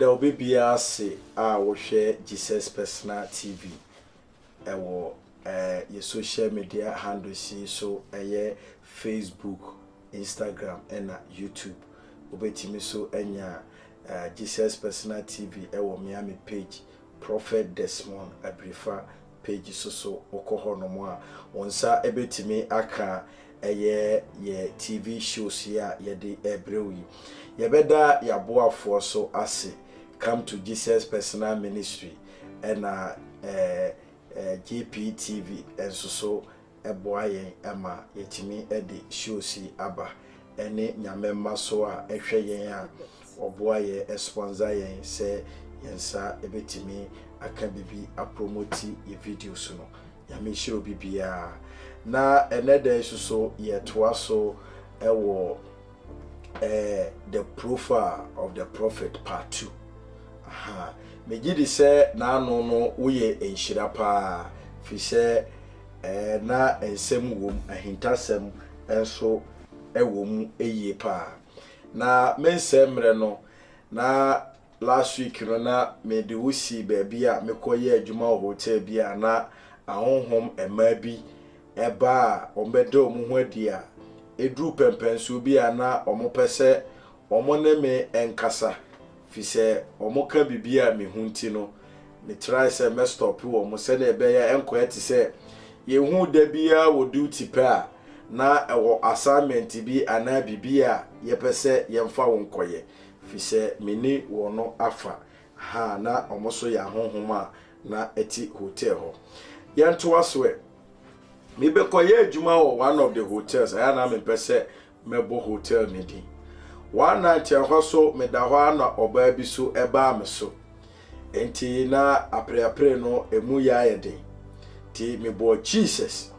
yɛda obibia ase a wo hwɛ Jesus Personal TV ɛwɔ your social media handles so Facebook, Instagram and YouTube. Obetimi so enya Jesus Personal TV ɛwɔ Miami page Prophet Desmond Abrifa page so okoho no mo a onsa ebetimi aka ye TV shows ya yede ebrewi yebeda yaboafo so ase come to Jesus Personal Ministry and GPTV and so eboa yen ama yetimi ede shows aba ene nyamemma so a ehwe yen a oboa ye sponsor yen se yensa ebetimi aka bibi apromoti ye videos no yame shiro bibia na enede so ye toa so ewo the profile of the prophet part 2 aha megidi se na anu no uye enhira pa fi se na ensem wom ahintasem enso ewom eye pa na mensemre no na last week no na me de wusi baby a mekoye adwuma hotel bia na ahonhom ema bi eba ombede omu ho adia edru pempenso bia na omopese omone me enkasa fi se omoka bibia me hunti no me try se me stop wo mo se na ebe ya enko eti se ye hu da bia wo duty pa na ewo assignment bi ana bibia ye pese ye mfa wo nkoye fi se meni wo no afa ha na omoso ya honhom a na eti hotel ho ye nto aswe me be koye adwuma wo one of the hotels aya na me pese mebo hotel ni din one night ho so me da ho na oba bi so eba me so enti na apre no emu ya yede ti me bo Jesus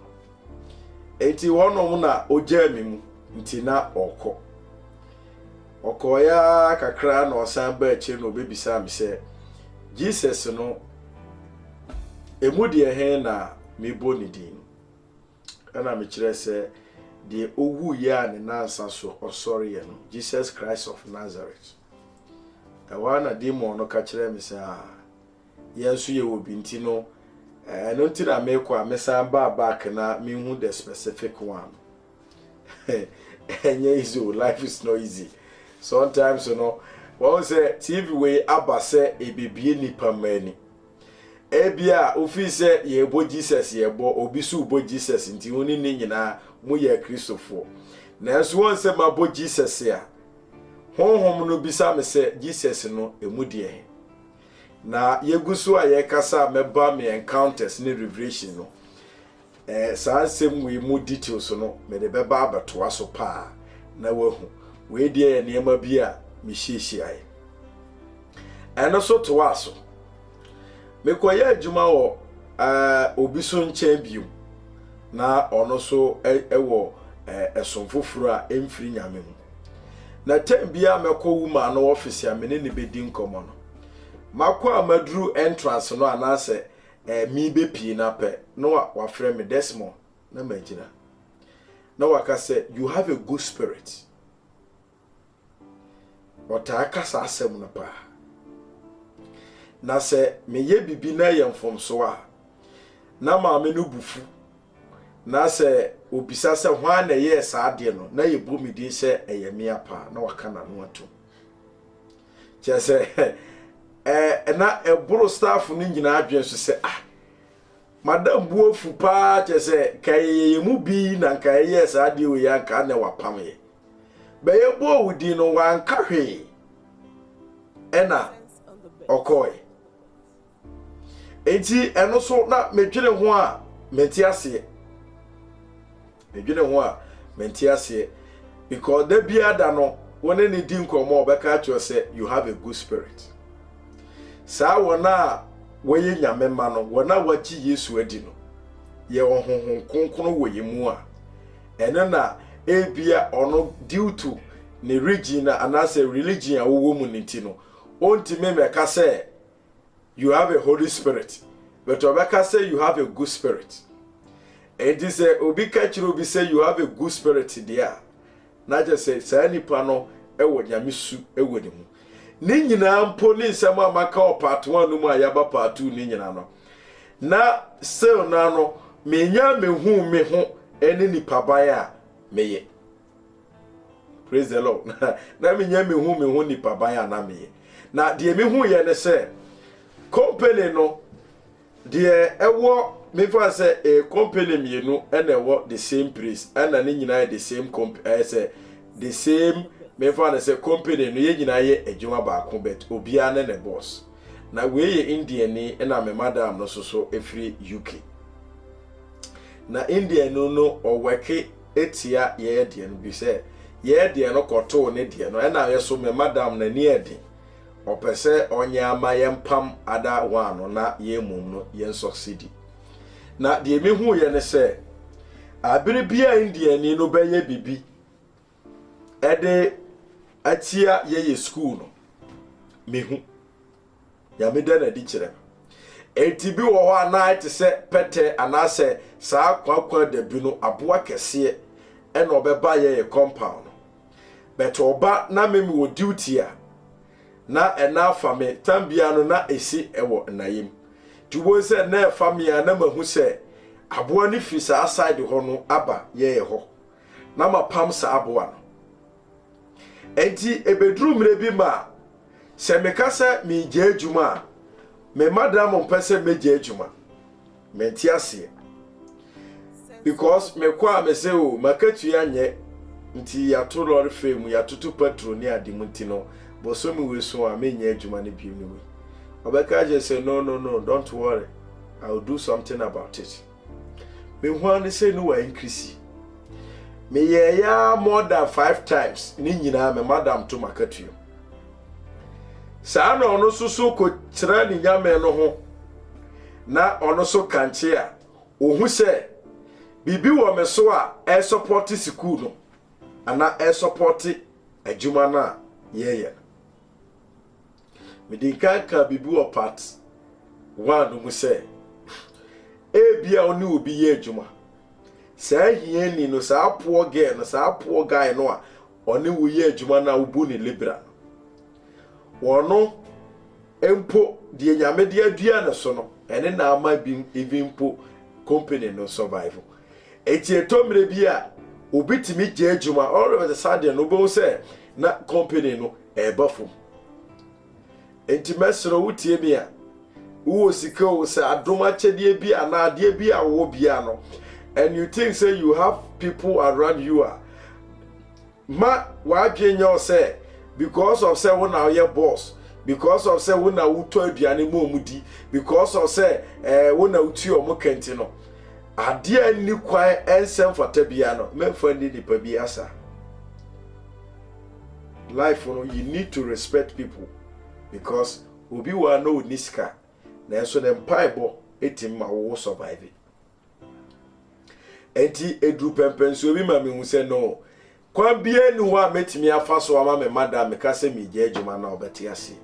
enti wono na oja mi mu enti na okoya kakra na osan ba eche no obebisa me se Jesus no emu de he na me bo ni din ana me kire se de owu ya ne nansa so osori ye no Jesus Christ of Nazareth ewana demon no ka kire me se yensu ye obi nti no no tira me kwa me san back na me hu the specific one enye easy life is no easy sometimes you know one say TV way abase ebibie nipa mani ebia ofise ye bo Jesus ye bo obi su bo Jesus nti woni ni nyina mu ye Christopher na so won se ma bo Jesus ya honhom no bisa me se Jesus no emu de na yegusu a ye kasa meba me encounters ni revelation no saa sem we mu details no me de beba abato aso pa na wahu we de ne ma bi a me hihia ai eno so to aso me koye adwuma wo obi so nchen biu na ono so ewo esomfoforo a emfiri nyame mu na tembia mekọ wuma no office a mene ne bedi nkomo no makọ amaduru entrance no anase mi be pie na pe no wa frɛ me Desmond na magina na waka say you have a good spirit otaka sa asem na pa na se meye bibi na yemfom so a na maame no bufu na se obisa se hwan na ye sa ade no na ye bomidi se eyemia pa na waka na no ato chese na eboro staff ni nyina adwen so se madam buofu pa chese kayeye mu bi na kayeye sa ade o ya ka na wapam ye be ye bo wudi no wanka hwe ena okoy enti eno so na medwene ho a menti ase because the biada no woni ni di nkomo obeka cho say you have a good spirit sa wona woye nyamema no wona wachi Yesu adi no ye ohonhon konkono woye mu a ene na ebia ono due to ne region anase religion a wo mu nti no onti meka say you have a Holy Spirit but obeka say you have a good spirit. And this obi kachiro obi say you have a good spirit there. Na just say sa nipa no ewo nyamesu ewo ni mu. ni nyina mpo ni nsɛm a maka o part 1 no mu a yaba part 2 ni nyina no na still na no menya mehu me ho ene nipa ban a meye. Praise the Lord. Na menya mehu me ho nipa ban a na meye. Na de mehu ye ne se company no de ewo me fa say a company mienu ene ewo the same place and ni nyina the same company say the same me fa say company no ye nyina ye adwuma ba ko bet obia ne boss. Na we ye Indian ni na me madam no so efiri UK. Na Indian no o work etia ye de no bi say ye de no koto ne de no na ye so me madam na ni edi opese onye ama ye mpam ada one na ye mum no ye succeed. Na de me hu ye ne say abiri bia Indian ni no be ye bibi ede atia ye school no me hu ya me da na di kire enti bi wo ho ana se pete ana se saa kwakwa da bi no aboa kese e na obeba ye compound but oba na me wo duty a na ena fami tambia no na esi ewo nayim tubo se na fami a na mahu se aboa ni fi saa side ho no aba ye ho na mapam sa aboa no enti ebedru mre bi ma se mekasa mi je adwuma me madam mpese meje adwuma menti ase because me kwa me se o makatu ya nye nti ya to lori femu ya tutu petrol ni adimunti no boso mi weso a menye adwuma ne biu ni we obeka je say no don't worry, I will do something about it. Me hwan say no wa increase me ya more than 5 times ni nyina me madam to makatu sa na ono susu ko kira ni nyame no ho na ono so kanche a ohu se bibi wo me so a e support school no ana e support adwuma na ye me din kanka bibi wo part 1 mu se e bia oni obi ye adwuma sa hie ni no sa poor girl no sa poor guy no a oni wo ye adwuma na ubu ni libra wono empo die nyame de adua ne so no ene na ama bi even po company no survival eti etomre bi a obitimi je adwuma all of the sudden no bo say na company no ebafo enti mesro wutie bi a wo sika wo say adoma chede bi ana ade bi a wo bia no and you think say you have people around you are ma wa dwenyo say because of say when our boss, because of say when our to aduane mo mudi, because of say when our tu omo kenti no ade ni kwan ensem fata bia no memfa ni nipa bi asa. Life, you need to respect people because obi wa no niska na so dem paibo etim ma wo survive. Enti edu pempen so bi ma me hu say no kwa bia ni wa metimi afa so ama me madam me ka se mi je adwuma na obeti ase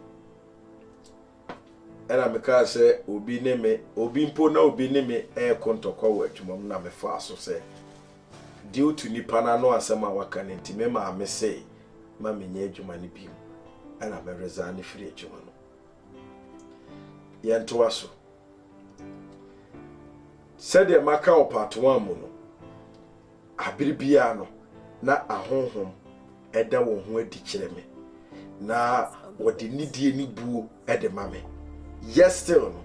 era me ka se obi ne me obi mpo na obi ne me e kontokwa wa adwuma na me fa so se due to nipa na no asema waka ne ntime ma me se ma me nya adwuma ne bi era me resign free adwuma no ye nto aso said the maka o part 1 mu no abiribia no na ahonhom eda wo ho adi kire me na wodi nidie ni buo ede mame yes still no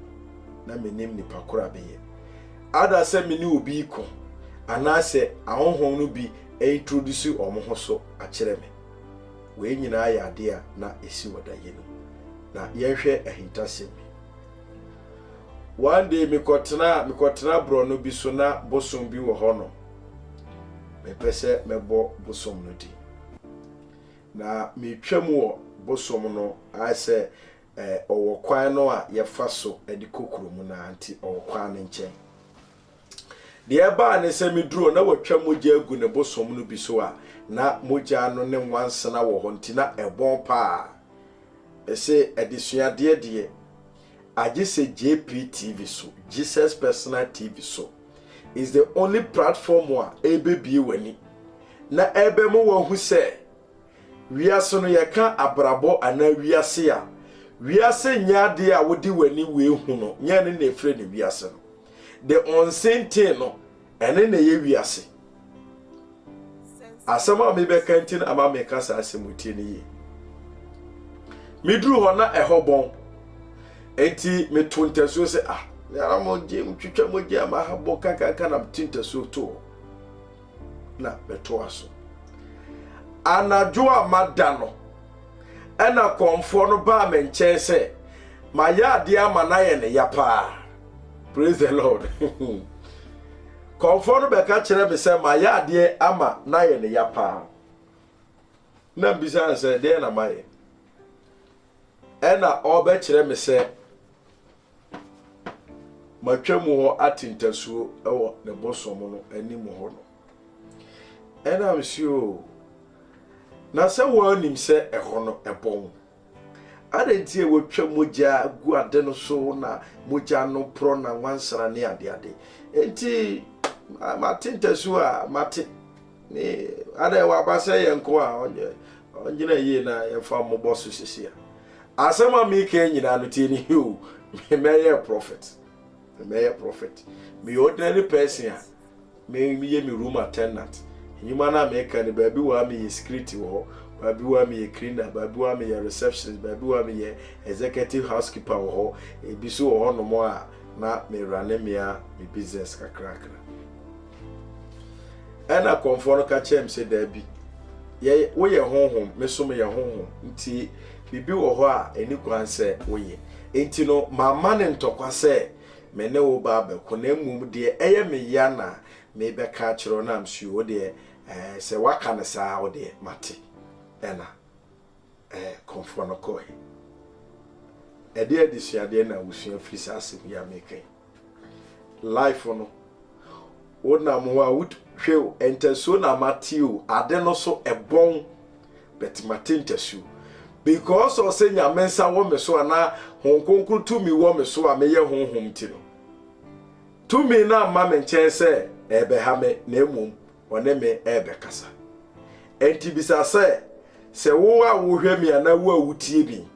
na menim ni pakora beye ada se me ni obi ko ana se ahonhom no bi introduce omo ho so a kire me we nyina ya ade a na esi wadaye no na yenhwe ahintasem one day me kotena bro no bi so na bosom bi wo ho no me pese mebo bosom no di na me twam wo bosom no I say owo kwan no a ye fa so edi kokoro mu na anti owo kwan ne nchen de eba ne se me duro na watwam mogya agu ne bosom no bi so a na mogya no ne nwansana wo ho nti na ebon pa ese edisua de aje se JPTV so Jesus Personal TV so is the only platform where ebe bi wani na ebe mo wo hu se wiase no yɛka abrabɔ ana wiase a wiase nyade a wodi wani we hu no nya ne na efre ne wiase no the unseen no ene na ye wiase asama me be kantin ama me kasa asemutie ne ye midru ho na ehobon enti me tontaso se yara mo je mtwitwa mo je ama habo kaka na tintaso to na beto aso anajo amada no ena konfo no ba me nchen se ma ya ade ama na ye ne ya pa. Praise the Lord. Konfo no be ka kire me se ma ya ade ama na ye ne ya pa. Na bisa se de na ma ye ena obe kire me se matwamu ho atintasuo ewo ne bosom no anim ho no ena msio na se wanim se eho no ebon adenti e wotwa moja gu ade no so na moja no pro na wansara ne ade enti matintasuo a mate ni ade wa base yenko a onyina yi na yefa mo boso sisia asema mi ke nyina no tie ni hu me prophet. Me a prophet. Me ordinary person. Me room attendant. Nyuma na me ka ni baby wa me security wo, baby wa me cleaner, baby wa me receptionist, baby wa me executive housekeeper wo. E bi so wo no mo a na me run me business kakra. Ana konfo ka chem se da bi. Ye wo ye honhom, me so me ye honhom. Nti bibi wo ho a eni kwan se wo ye. Enti no mama ne ntokwa se mene wo ba be konamum de eye me ya na me be ka kiro na amsu wo de se waka ne saa wo de mate ena konfo no ko e de adisuade na wusua frisa asem ya meke life no wo na mo wa wo hwe entaso na mateo ade no so ebon bet mate entaso because o se nyamensa wo me so ana honkonkru tumi wo me so a me ye honhom ti no tumi na ma me nchen se ebe ha me na emum wone me ebe kasa enti bisa se wo a wo hwe me ana wo awutie bi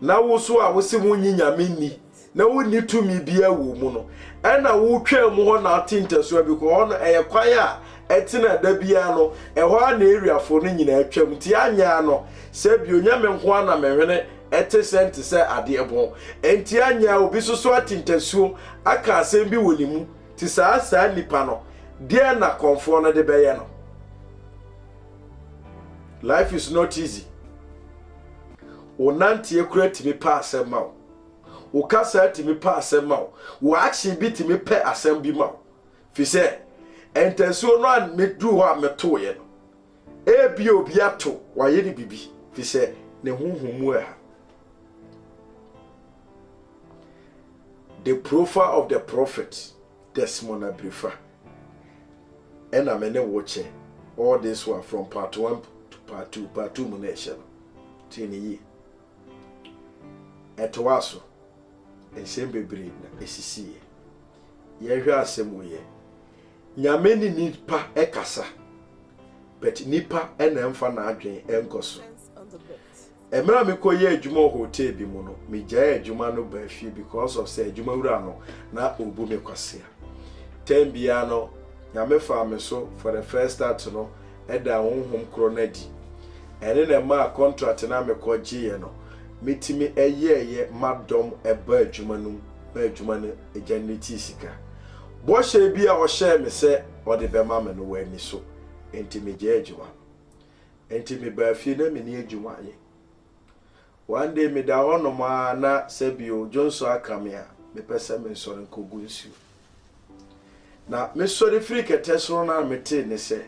na wo so a wo se wo nyinyame ni na wo ni tumi bia wo mu no ena wo twa mu ho na atintaso bi ko ono kwan a etina da bia no eho a na eriafo no nyina atwam ti anya no se bi onyame nko ana mehwene ete sente se ade ebo enti anya obi so atintaso aka asem bi wonimu ti saa nipa no de na konfo no de beye no. Life is not easy. Onantie ekura timi pa asem ma wo kasa timi pa asem ma wo action bi timi pa asem bi ma fi se entaso no an medu ho a meto ye no ebi obi ato wa ye ni bibi fi se ne honhomu a. The profile of the prophet Desmond Abrifa and I'm watching all this one from part 1 to part 2 munation tini etwaso ensembe bre na esisi ye hwe asem wo ye nyame ni nipa ekasa but nipa ena emfa na adwen enkoso emra me ko ye adwuma hotel bi mu no me gya adwuma no ba fie because of say adwuma wura no na obu me kwasea tembia no nyame fa me so for the first start no eda honhom kro na di ene na ma contract na me ko gye no metimi ye madom eba adwuma no ba adwuma no ejanity sika bo hye bia o hye me se o de be ma me no wani so enti me gya adwuma enti me ba fie na me ni adwuma ye. One day me da ono ma na sebio Johnson akamia me pese me sori nkogu nsu na me sori free ketesoro na me te ne se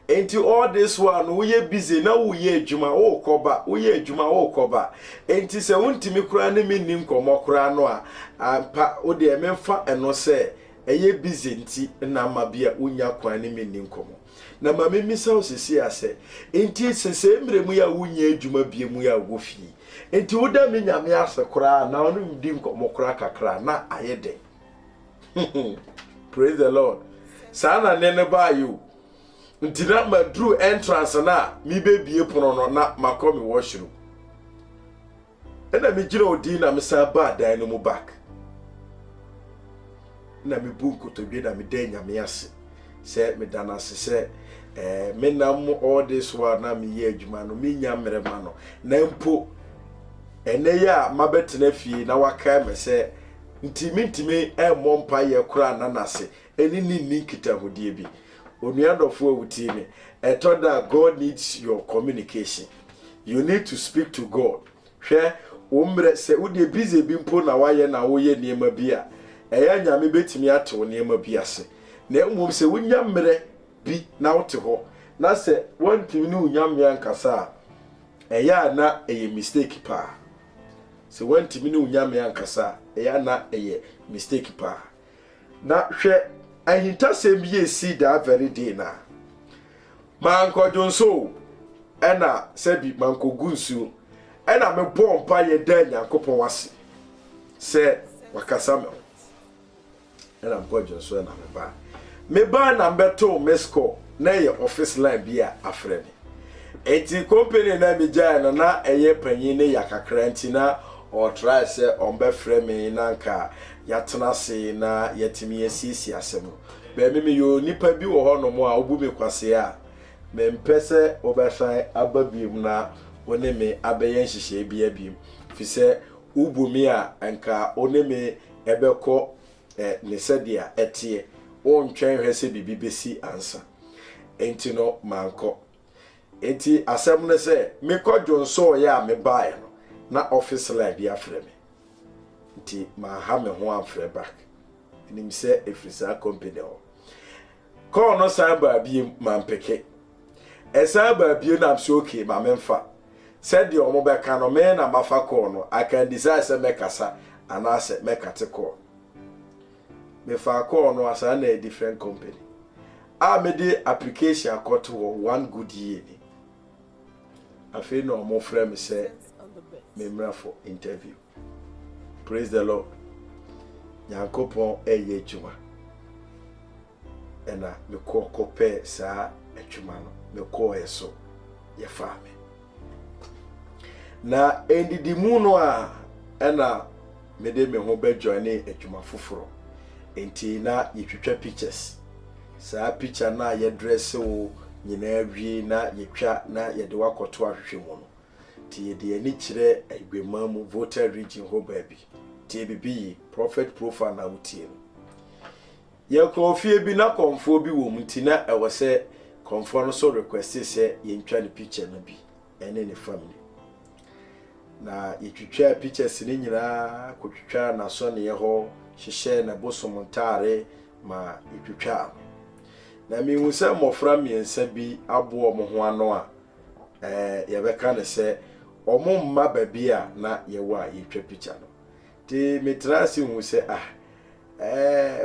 enti all this one wo ye busy na wo ye adwuma wo koba wo ye adwuma wo koba enti se wontimi kura ne me ni nkomo kura no a ampa wo de me mfa eno se eye busy nti na mabia wonya kwan ne me ni nkomo na mama misa osisi ase enti sese mremu ya wunya adwuma bie mu ya wo fi enti woda me nyame ase kura na onu mdi nkomo kura kakra na ayede. Praise the Lord. Sana nene ba you ntina madru entrance na mi bebie pono no na makọ mi washroom ena mi gina odi na me sa ba dan no mu back na me bu nkotodwe na me dan nyame ase se me dana ase se me nam all this while na me ye adwuma no me nya mmerema no na mpo ene ya mabetena fie na waka me se ntimi mmompa ye kura na nase eni ni kita hodie bi onuadofo awuti ni etoda God needs your communication. You need to speak to God. Hwe umre se udie busy bi mpo na waye na woye niema bi a eya nyame betimi ato niema bi ase na mmom se wonya mre bi na wote ho na se wantimi ni unyame ankasa eya na eye mistake pa se wantimi ni unyame ankasa eya na eye mistake pa na hwe ahinta sembi esi da very day na manko jonso ena sebi manko gunsu ena me bompa ye da nyankopon wase se wakasa me ena manko jonso ena me ba na beto mesco na ye office line bia afre me enti company na me jaya na eye panyin ne yakakra nti na o try se on be frɛ me na nka yatena se na yetimi yesisi asem be me yo nipa bi wo ho no mo a obu me kwase a me mpese obɛsan ababiem na one me abɛyɛ nhyehyɛ bi abiem fi se ubu mi a nka one me ebekɔ ne sedia etie o ntwen hwɛ se bibi besi ansa enti no manko enti asem ne se me kɔdwo nso ya me bae no na office line bi afre me nti ma ha me ho amfre back nim se efrisa company o call no san ba bi mampeke esa ba bi na so okay ma memfa said the omo be ka no me na mafa call no I can decide se me kasa ana se me kate call me fa call no asa na a different company a me de application akɔto one good year ni afi no omo frɛ me se memra for interview. Praise the Lord. Nyankopon eye adwuma. Ena me ko kopɛ saa adwuma no. Me ko eso ye fa me. Na endidimu no a ena me de me ho be join adwuma foforo. Enti na yetwetwa pictures. Saa picture na ye dress wo nyina awie na yetwa na ye de wakoto ahwehwe mu no. Ti de ani kire agwemamu voter region ho baabi ti bibi prophet profile na wutie no ye ko fie bi na konfo bi wo mtina e wo se konfo no so request se ye ntwa ne picture no bi ene ne family na yetwitwa pictures ni nyira kotwitwa na so ne ye ho hyehye na bosomontare ma yetwitwa na mi hu se mofra miensa bi abo mo ho ano a ye beka ne se omo mma babi a na yewa yetwa picture no ti metrasi hu se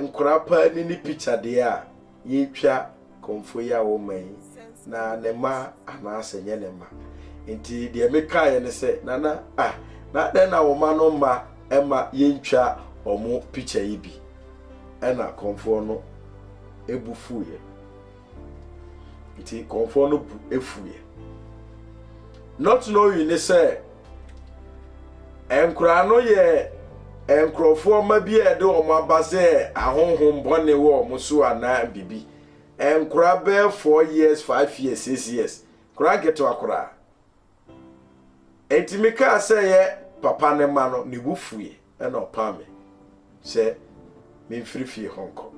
nkura pa ni picture de a yetwa konfo ya wo man na ne ma ana asenye ne ma nti de meka ye ne se nana na den na wo ma no ma ema yentwa omo picture yi bi ena konfo no ebufuye nti konfo no bu efuye not knowing ne say enkura no ye enkrofo ma bi e de o ma base ahonhom bone wo mo so ana bibi enkura be 4 years 5 years 6 years kura geto akura etimika say ye papa ne ma no ne bufuye e na opame se me frifie honko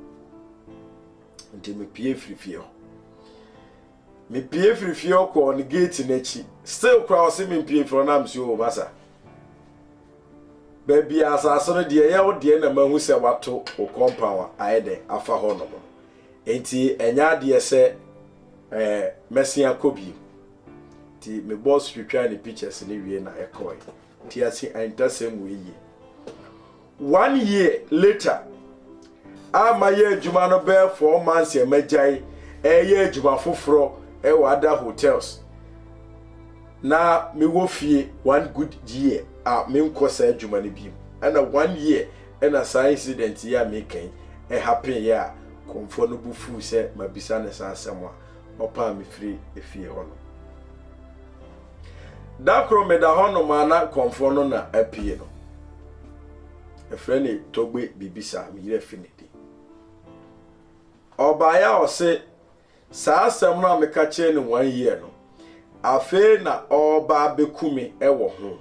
nti me pie frifie ho me pie frifie ko on gate nachi still crowd see me pie for na msi o masa baby asase no de ye wo de na mahu se wato o compound aide afa ho no enti enya de se mesia kobi ti me boss twitwa ni pictures ni wie na ekoi ti asi antasem we yi 1 year later ama ye adwuma no be 4 months e magai ye adwuma foforo e wada hotels na me wo fie 1 good year me nkosa adwuma no bi ana 1 year na sa incident ya me kan e happen ya konfo no bufu se mabisa ne sa asem a opa me free efie ho no da kro me da ho no ma na konfo no na apie no efreni togbe bibisa me yire finidi obaya o se saa asem na me ka che ne 1 year no afe na oba bekumi ewo ho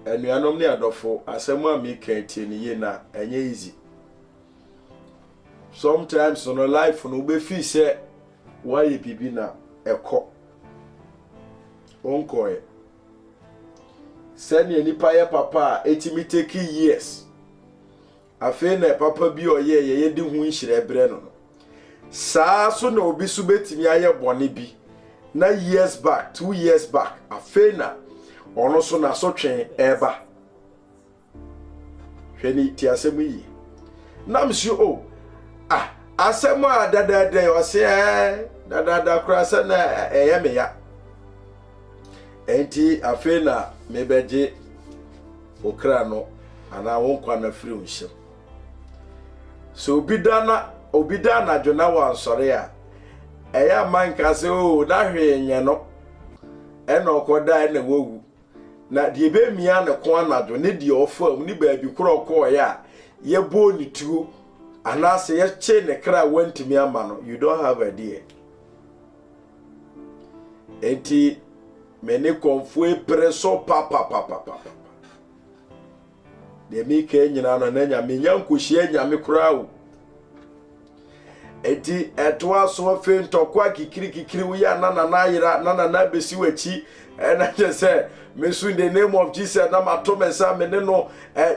enuanom ne adofo asem a me ka tie ne ye na enye easy sometimes on a life no be fi se why bibi na eko onkoe sani nipa ye papa etimi take years afi na papa bi oye ye di hu nhire bre no saa so na obi su betimi aye bone bi na years back 2 years back afi na ono so na so twen eba hwani ti asem yi nam si o asem a dada o se dada kura se na eye ya enti afi na mebeje okra no ana wonkwa na firi unhyem so obidana dwona wa nsore a eya manka se o na hwe nye no ena okoda na wowu na de be mia ne ko anadwo ne de ofam ni baabi kro ko ya ye bo ni tuo ana se ye che ne kra wantimi ama no you don't have idea enti mene konfue preso papa de mi ke nyina no na nya me nyankohie nya me kura o enti eto aso fe ntokwa kikiri wo ya na yira na besi wachi na je se me su in the name of Jesus na matomesa me ne no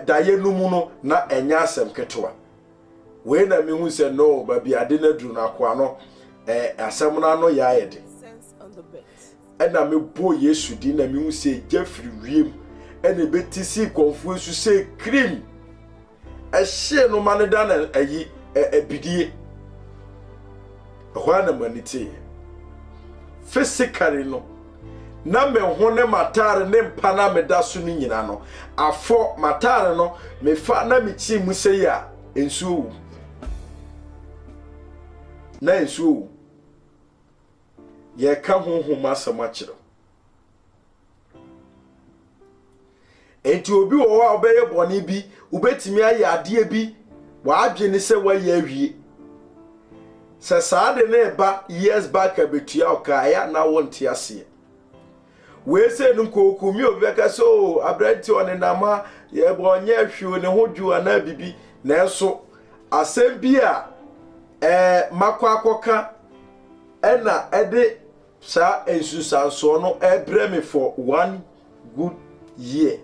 daye numu no na enya asem ketwa we na me hu se no ba bi ade na duru na kwa no asem na no ya yede ena me bo Yesu di na me hu se Jeffrey wiem ena betisi konfu su se cream hye no mane da na ayi bidie hwana manite physically no na me ho ne matare ne mpa na me da so ni nyina no afọ matare no me fa na me chi mu se ya ensuo na ensuo ye ka honhom asama kiro enti obi wo wa obeye bone bi ubetimi aye ade bi wa adwene se wa ye awie se saade ne ba years back abetua okaya na wonte ase we se nu kokumi obi ka so abranti one nama ye bonye ahwe ne hodwu ana bibi na eso asem bi a makwa akoka ena ede sa ensusanso no ebre me for 1 good year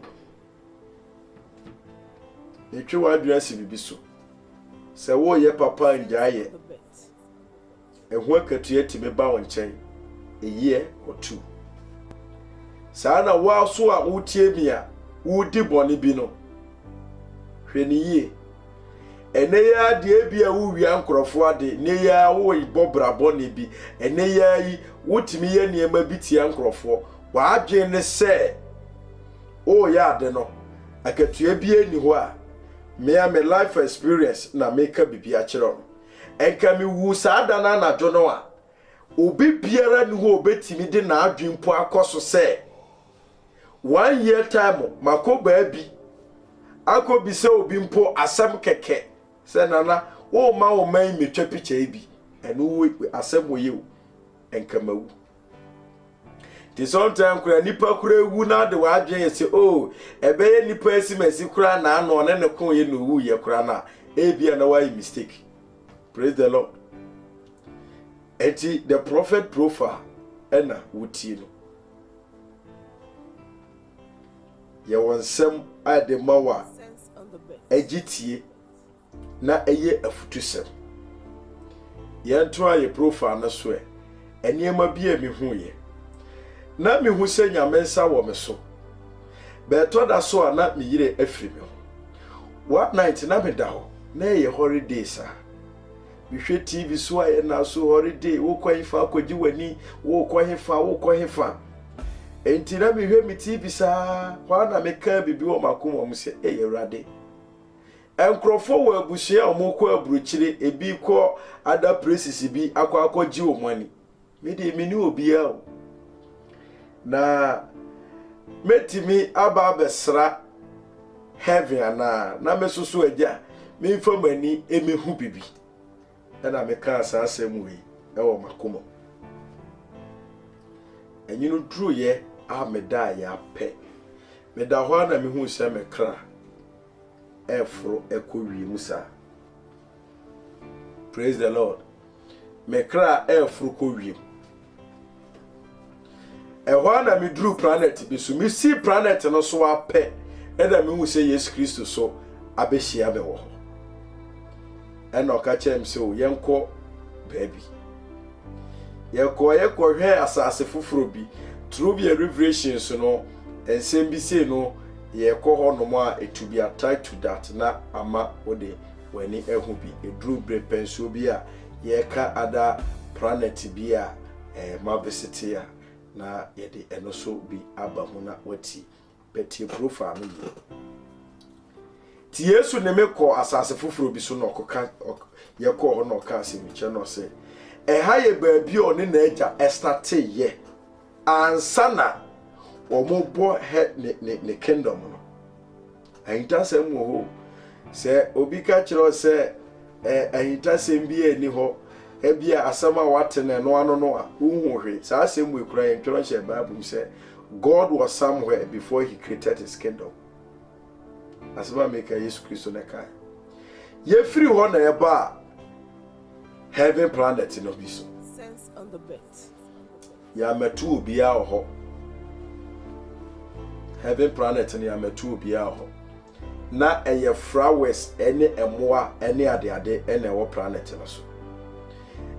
etwe wa adwasi bibi so se wo ye papa njaye ehu akatua timi ba won chen a year or 2 sana wa so a utie bia udi bone bi no hweni ye ene ya de bia wo wi ankrofo ade ne ya wo ibobra bone bi ene ya yi wutimi ye niema bi tie ankrofo wa adwe ne se o ya de no akatua bi ani ho a me life experience na make bibi a kire no enka mi wu saada na na dwo no a obi biara ni ho obetimi de na adwempo akoso se 1 year time makoba bi akobi se obi mpo asem keke se nana wo ma wo man metwa picture bi eno wo asem wo ye enka mawu ti sometime kura nipa kura ewu na de wa adwen se oh ebeye nipa esimesi kura na ano ne ko ye no wu ye kura na ebia na why mistake. Praise the Lord. Eti the prophet profile ena wutie no ye wonsem ade mawa egitie na eye afutusem ye nto aye profile na so eniema bia mi hu ye na mi hu se nyamensa wo me so beto da so ana mi yire afiri me what night na me da ho na ye holidays bihwe TV so aye na so holiday wo kwanfa akogi wani wo kwanfa enti na bihwe mi TV sa kwa na me ka bibi wo makom wo se Ewurade enkrofo wo abusia omoko abruchire ebi ko other places bi akwakoji omani me de meni obi a na metimi aba besra heaven na mesusu agya me famani emehu bibi na me ka asasem wi ewo makomo enyinu dru ye a meda ya pe meda ho na mehu se me kra efro ekowi musa. Praise the Lord. Me kra efro ko wi ehwa na me dru planet bi so me si planet no so ape eda me hu se Yesu Kristo so abehia be wo ho ena okachem se o yenko baby yeko hwe asase fufuro bi through the revelations no ensem bi se no yeko ho no mo a to be attached to that na ama ode wani ehu bi edru bre penso bi a yeka ada planet bi a ma visit ya na yede eno so bi aba ho na wati betie profile no yi ti Yesu ne mekọ asase fufuro bi so no okoka yekọ ho no ka asemiche no se ha ye baabi oni na eja estate ye ansana omobo he ne kingdom no ahita sem wo ho se obi ka kiro se ahita sem bi ani ho ebia asama watene no ano no a unhuhwe sa asem we kura yen tworo she Bible se God was somewhere before he created his kingdom. Asema make Yesu Kristo na kai ye free ho na ye ba heaven planet no bi so sense on the bed ya metu obi a ho heaven planet ni ya metu obi a ho na eye flowers ene emoa ene ade ene wo planet no so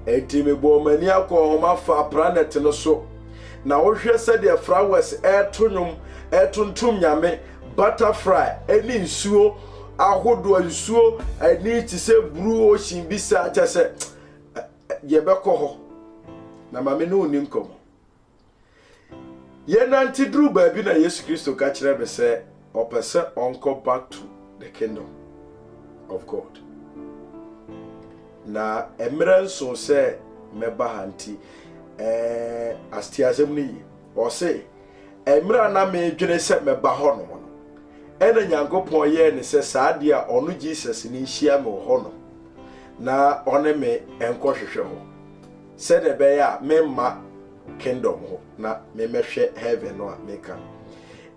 etime bo mani akọ ho ma fa planet no so na wo hwe se de flowers etuntum nyame butterfly eni nsuo ahodo nsuo eni ti se blue ocean bisa cha se ye beko ho na mame no onim komo ye nanti dru baabi na Yesu Kristo ka kire be se opese onko back to the kingdom of God na emre nso se meba hanti astiazem ni o se emra na me dwene se meba ho no ena Nyankopon ye ne se saade a onu Jesus ni hia me ho no na one me enko hwehwe ho se de be ya me ma kingdom ho na me mehwe heaven no a meka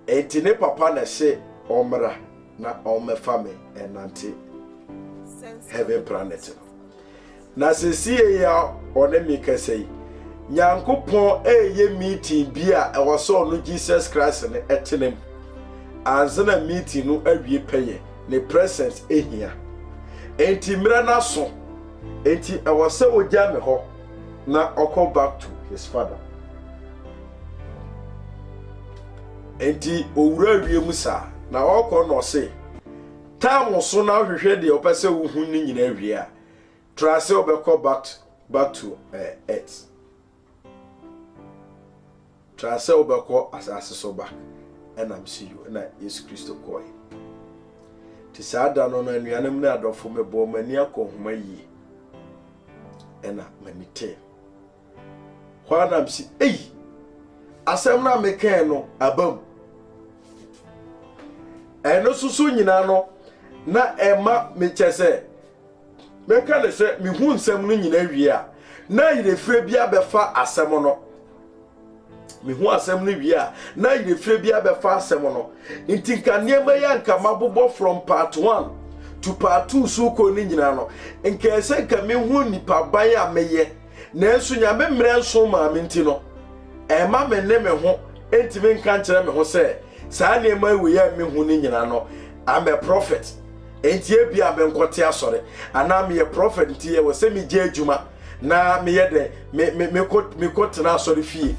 enti ne papa na se omra na omefa me enante heaven planet no na se sie ya one me kasei Nyankopon eye meeting bia e wo so no Jesus Christ ne etenem anzana meeting no awie peye ne presence ehia enti mira na so enti e wo se ogya me ho na oko back to his father enti owura awie musa na oko no se time so na hwehwe de opese wo hu ni nyina awie a trase obekọ back to earth trase obekọ asase so back and I'm see you na Yesu Kristo koi ti saada no na anuanam na adofo mebo mani akohoma yi ena manite hwana msi asem na meka no abam eno susu nyina no na ema mechese meka le se mi hu nsem no nyina wie a na yirefre bia befa asem no mi hu asem no wie a na yirefre bia befa asem no ntinka niema ya nka mabobo from part 1 to part 2 so ko ni nyina no nka ese nka mi hu nipa ban a meye na enso nya me mre nso ma me nti no ema me ne me ho entime nka nkere me ho se saa niema we ya me hu ni nyina no I'm a prophet enti e bia be nkote asore ana me ye prophet nti ye wo se mi je adwuma na me ye de me ko na asore fie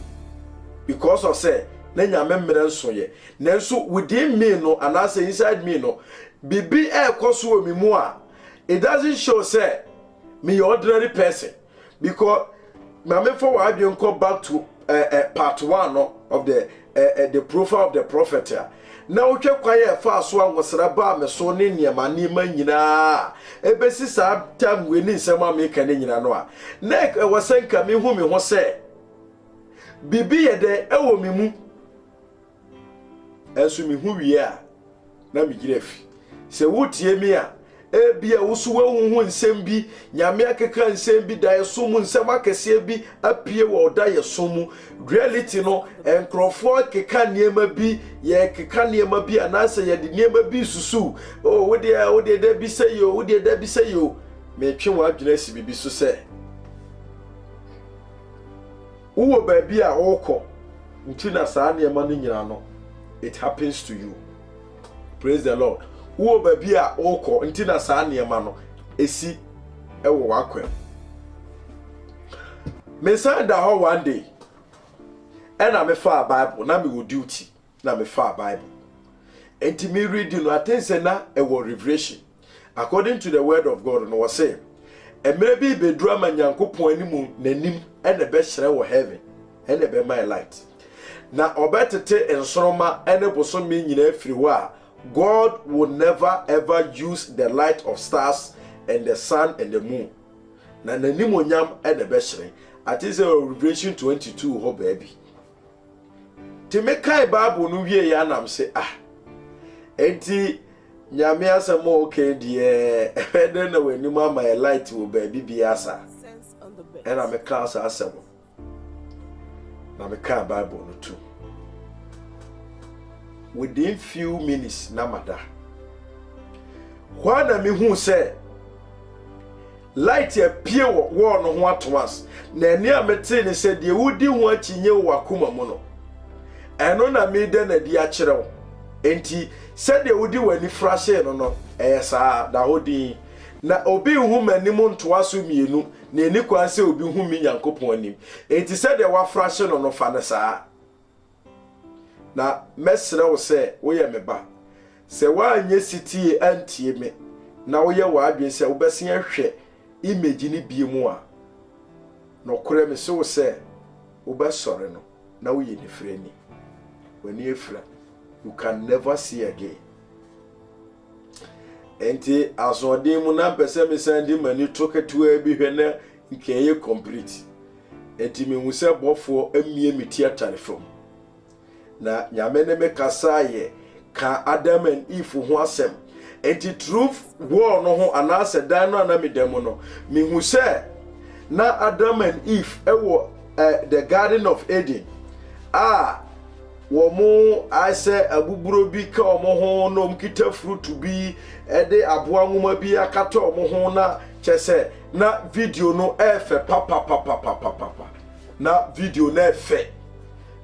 because of say na nyame mre nso ye na nso within me no and I say inside me no bibi e koso mi mu a it doesn't show say me ordinary person because mame for why you go back to part 1 no, of the profile of the prophet here na wohwe kwaye fa so anwosra ba me so ne niema nyina ebesi sa tam we ni nsem ameka ne nyina no a na wosenka me hu me ho se bibi ye de ewo me mu enso me hu wie a na me girefi se wotie mi a ebia wosu wahu nsem bi nyame akeka nsem bi da yeso mu nsem akese bi apie wo da yeso mu reality no enkrofo keka niema bi ye keka niema bi anase ye de niema bi susu oh wo de da bi sayo wo de da bi sayo me twe wa adwena si bibi so se wo ba bi a wokọ nti na saa niema no nyina no it happens to you. Praise the Lord. Wo ba bi a wokọ nti na saa niema no esi ewo wakwem. Me say da ho one day and I me fa Bible na me wo duty na me fa Bible. Enti me reading no attention na ewo revelation. According to the word of God no was say emre bi be drama nyankopon animu nanim and the best share wo heaven and the be my light. Na obetete ensoroma ene boso me nyina afiri wo a God will never ever use the light of stars and the sun and the moon. Na nanim onyam and the best share. At is Revelation 22 ho baby. Ti me kai Bible no wie ya nam se enti nyame asem okay de den na wanim ama light wo baby biasa and am class asem na me kai Bible no too within few minutes na mada na me hu se light appear wo no ho atomas na eni amete ne se de wudi ho achinye wo akoma mu no eno na me de na di a kire wo enti se de wudi wani frashe no saa da hodi na obi hu manim ntoa so mienu na eni kwan se obi hu mi Nyankopon anim enti se de wa frashe no fa ne saa na mesre wo se wo ye me ba se wa anye sitie antie me na wo ye wa adwen se wo besen ahwe image ni bie mu a no kore me so se wo be sore no na wo ye ni freni wani efra you can never see again. Enti azodin mu na pese me sandi mani toketu e bi hwe na nkeye complete. Enti me hu se bofo amie me theater from. Na nyame ne me kasaye ka Adam and Eve ho asem. Enti truth war no ho anase dan no na me demo no. Me hu se na Adam and Eve ewo the Garden of Eden. Womo ase abuburo bi ka omo ho no mkita fruit bi ede aboa nwoma bi akata omo ho na chese na video no efe papa na video na efe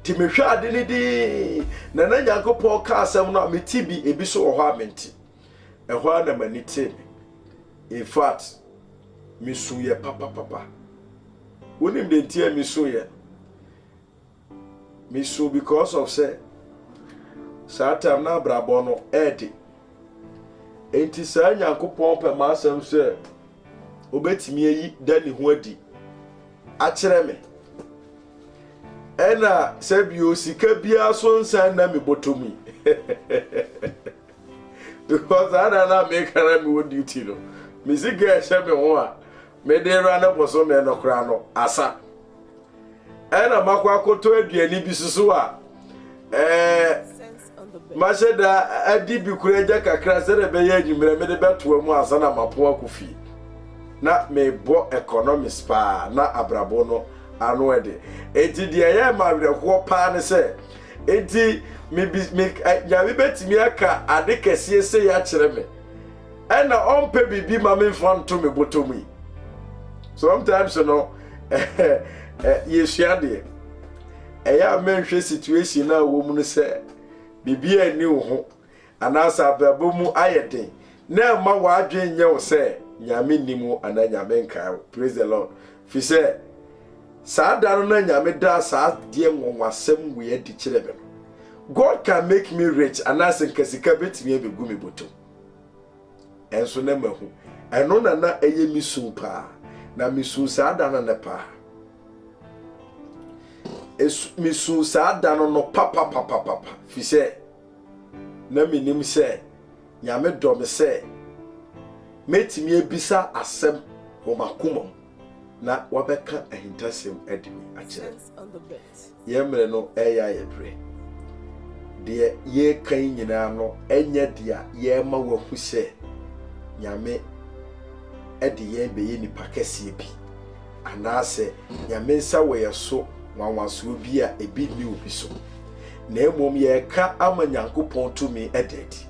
ti me hwa ade ni di na Nyankopon ka asem no meti bi ebi so ho amenti ehwa na manite in fact mi suye papa wonim de ntia mi suye me so because of say Satan na brabo no edi enti sa Nyankopon pe ma asem se obetimi yi dani ho adi a kire me ena se bio sika bia so nsan na me botomi because ana na me kara me wo duty no me siga ehye me ho a me de ra na boso me no kra no asa ena makwa koto aduani bi susu a masheda adi bi kureja kakra se de be ye adwumere me de beto mu asa na mapo akofi na me bo economics pa na abrabo no anu ede enti de ye ma wre ko pa ne se enti me ya bi betimi aka ade kese se ya kire me ena ompe bibi ma me fanto me botomi sometimes you know yeshiade eya menhwe situation na wo mu no se bibia ani wo ho anasa ababo mu ayeden na ma wa adwen nye wo se nyame nimu ana nyame nka. Praise the Lord. Fi se sa dano na nyame da sa de nwonwasem we adi kire be no God can make me rich anasa nkasika betimi abegu me botom enso na mahu eno na eye misu pa na misu sa dano na pa misu sa dano no papa fi se na menim sɛ nyame dɔ me sɛ metimi ebisa asɛm wɔ makoma na wabɛka ahintasɛm adi me akyerɛ yɛmmerɛ no ɛyɛ ayɛbrɛ deɛ yɛkan nyinaa no ɛnyɛ deɛ yɛma wahu sɛ nyame ɛde yɛn bɛyɛ nipa kɛseɛ bi anaasɛ nyame nsa wɔ yɛ so nwanwasoɔ bi a ebi ni obi so na mmom yɛka ama Nyankopɔn tumi ɛdɛdi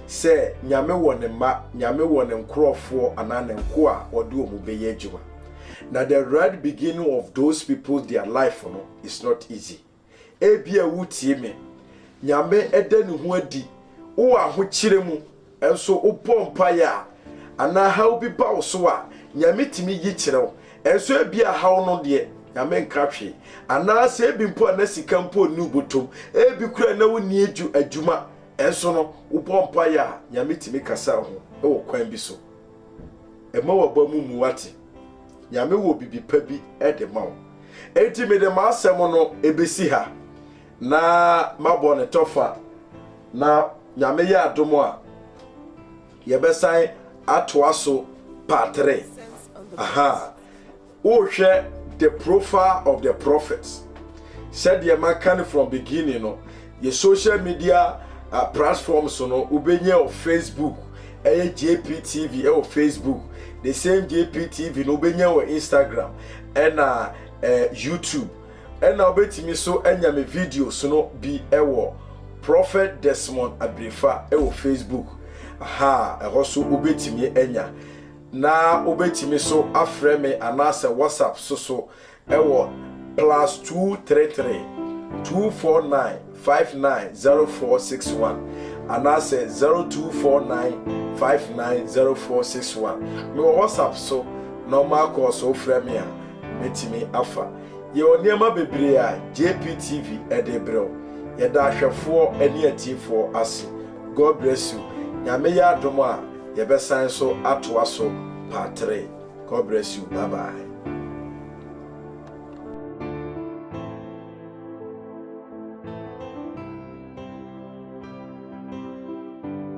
sɛ nyame wɔ ne mma nyame wɔ ne nkorɔfoɔ anaa ne nko a wɔde wɔn bɛyɛ adwuma. Now the right beginning of those people their life no is not easy. Ebia wutie me nyame ɛda ne ho adi wo ahokyere mu enso wobɔ mpaeɛ a ana haw bi ba wo so a nyame timi yi kyerɛw enso ebia haw no de nyame nka hwe ana sɛ ebi mpo na sika mpo ni ubotom ebi kura na wo ni adwuma enso no wobɔ mpaeɛ a nyame timi kasa ho ɛwɔ kwan bi so ɛma waba mu mu wate nyame wo bibi pa bi ɛde ma wo enti me de ma asɛm no ebesi ha na mabɔ ne tɔfa na nyame yɛ adom a yɛbɛsan atoa so part 3 aha wo hwɛ the profile of the prophets said the man from beginning no your social media platforms no ubenya of Facebook JPTV or Facebook the same JPTV no ubenya or Instagram and YouTube and now betimi so enya me videos no bi ewo Prophet Desmond Abrifa ewo Facebook aha ehoso ubetimi enya na ubetimi so afre me anase WhatsApp so ewo +233 249 590461 anase 0249 590461 me WhatsApp so normal call so frɛ me a betimi afa ye oniema bebre a JPTV edebro ye da hwefo ani atifo ase. God bless you. Nyame ya adom a ye besan so atoa so part 3. God bless you. Bye bye.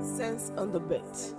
Sense on the bet.